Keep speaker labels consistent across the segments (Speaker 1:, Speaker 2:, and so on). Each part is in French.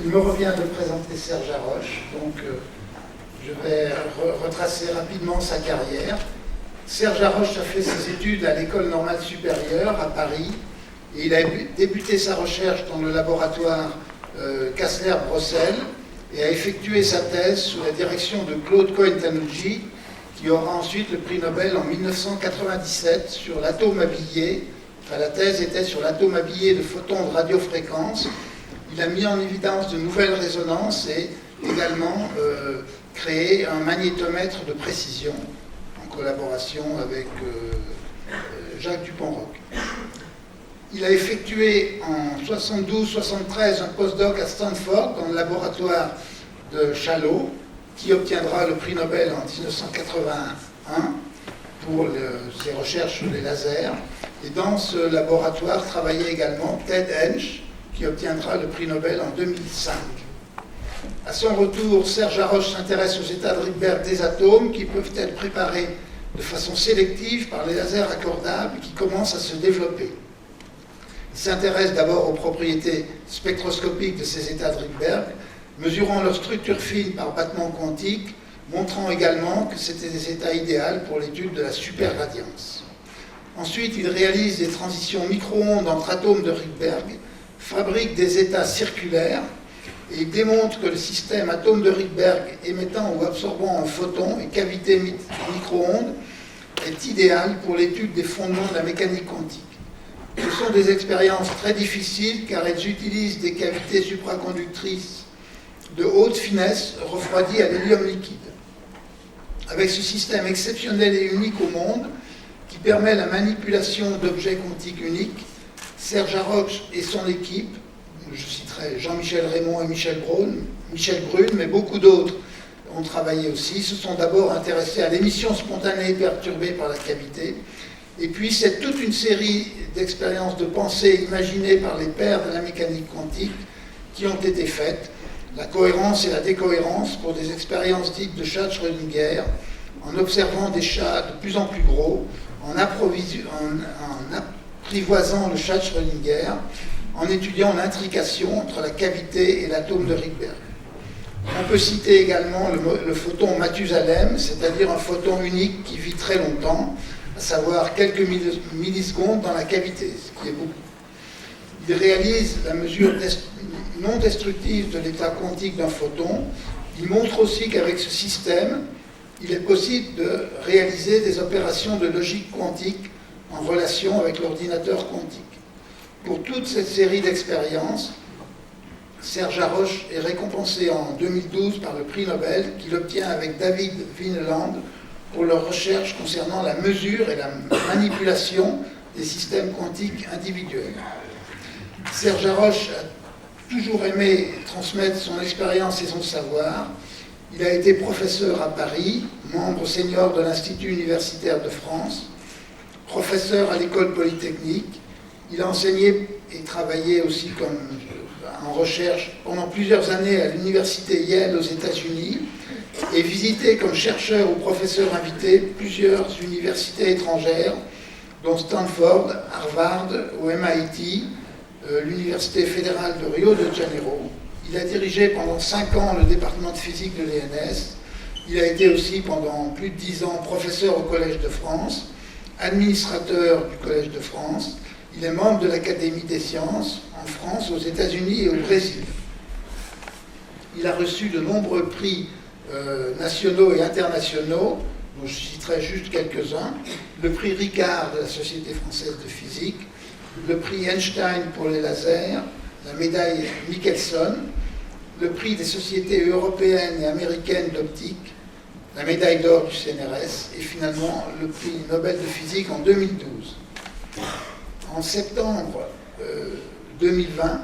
Speaker 1: Il me revient de présenter Serge Haroche. Donc, je vais retracer rapidement sa carrière. Serge Haroche a fait ses études à l'École normale supérieure à Paris et il a débuté sa recherche dans le laboratoire Kastler-Brossel et a effectué sa thèse sous la direction de Claude Cohen-Tannoudji, qui aura ensuite le prix Nobel en 1997 sur l'atome habillé. Enfin, la thèse était sur l'atome habillé de photons de radiofréquence. Il a mis en évidence de nouvelles résonances et également créé un magnétomètre de précision en collaboration avec Jacques Dupont-Roch. Il a effectué en 72-73 un postdoc à Stanford dans le laboratoire de Shallow, qui obtiendra le prix Nobel en 1981 pour ses recherches sur les lasers. Et dans ce laboratoire travaillait également Ted Hensch, qui obtiendra le prix Nobel en 2005. À son retour, Serge Haroche s'intéresse aux états de Rydberg des atomes qui peuvent être préparés de façon sélective par les lasers accordables qui commencent à se développer. Il s'intéresse d'abord aux propriétés spectroscopiques de ces états de Rydberg, mesurant leur structure fine par battement quantique, montrant également que c'était des états idéaux pour l'étude de la superradiance. Ensuite, il réalise des transitions micro-ondes entre atomes de Rydberg, fabrique des états circulaires et il démontre que le système atome de Rydberg émettant ou absorbant un photon et cavité micro-ondes est idéal pour l'étude des fondements de la mécanique quantique. Ce sont des expériences très difficiles car elles utilisent des cavités supraconductrices de haute finesse refroidies à l'hélium liquide. Avec ce système exceptionnel et unique au monde qui permet la manipulation d'objets quantiques uniques, Serge Haroche et son équipe, je citerai Jean-Michel Raymond et Michel Brune, mais beaucoup d'autres ont travaillé aussi, se sont d'abord intéressés à l'émission spontanée perturbée par la cavité, et puis c'est toute une série d'expériences de pensée imaginées par les pères de la mécanique quantique qui ont été faites, la cohérence et la décohérence pour des expériences dites de chat de Schrödinger, en observant des chats de plus en plus gros, en apprivoisant le chat de Schrödinger, en étudiant l'intrication entre la cavité et l'atome de Rydberg. On peut citer également le photon Mathusalem, c'est-à-dire un photon unique qui vit très longtemps, à savoir quelques millisecondes dans la cavité, ce qui est beaucoup. Il réalise la mesure non destructive de l'état quantique d'un photon. Il montre aussi qu'avec ce système, il est possible de réaliser des opérations de logique quantique en relation avec l'ordinateur quantique. Pour toute cette série d'expériences, Serge Haroche est récompensé en 2012 par le prix Nobel qu'il obtient avec David Vineland pour leurs recherches concernant la mesure et la manipulation des systèmes quantiques individuels. Serge Haroche a toujours aimé transmettre son expérience et son savoir. Il a été professeur à Paris, membre senior de l'Institut universitaire de France, professeur à l'École polytechnique. Il a enseigné et travaillé aussi en recherche pendant plusieurs années à l'université Yale aux États-Unis et visité comme chercheur ou professeur invité plusieurs universités étrangères, dont Stanford, Harvard ou MIT, l'Université fédérale de Rio de Janeiro. Il a dirigé pendant 5 ans le département de physique de l'ENS. Il a été aussi pendant plus de 10 ans professeur au Collège de France, administrateur du Collège de France. Il est membre de l'Académie des sciences en France, aux États-Unis et au Brésil. Il a reçu de nombreux prix nationaux et internationaux, dont je citerai juste quelques-uns. Le prix Ricard de la Société française de physique, le prix Einstein pour les lasers, la médaille Michelson, le prix des sociétés européennes et américaines d'optique, la médaille d'or du CNRS et finalement le prix Nobel de physique en 2012. En septembre 2020,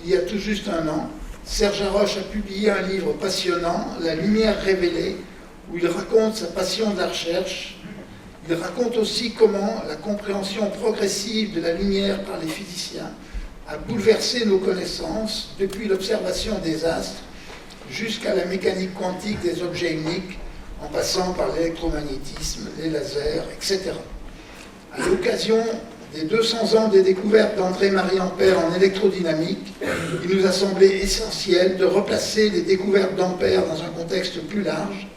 Speaker 1: il y a tout juste un an, Serge Haroche a publié un livre passionnant, La lumière révélée, où il raconte sa passion de la recherche. Il raconte aussi comment la compréhension progressive de la lumière par les physiciens a bouleversé nos connaissances depuis l'observation des astres jusqu'à la mécanique quantique des objets uniques, en passant par l'électromagnétisme, les lasers, etc. À l'occasion des 200 ans des découvertes d'André-Marie Ampère en électrodynamique, il nous a semblé essentiel de replacer les découvertes d'Ampère dans un contexte plus large.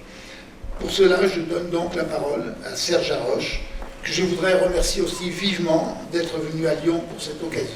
Speaker 1: Pour cela, je donne donc la parole à Serge Haroche, que je voudrais remercier aussi vivement d'être venu à Lyon pour cette occasion.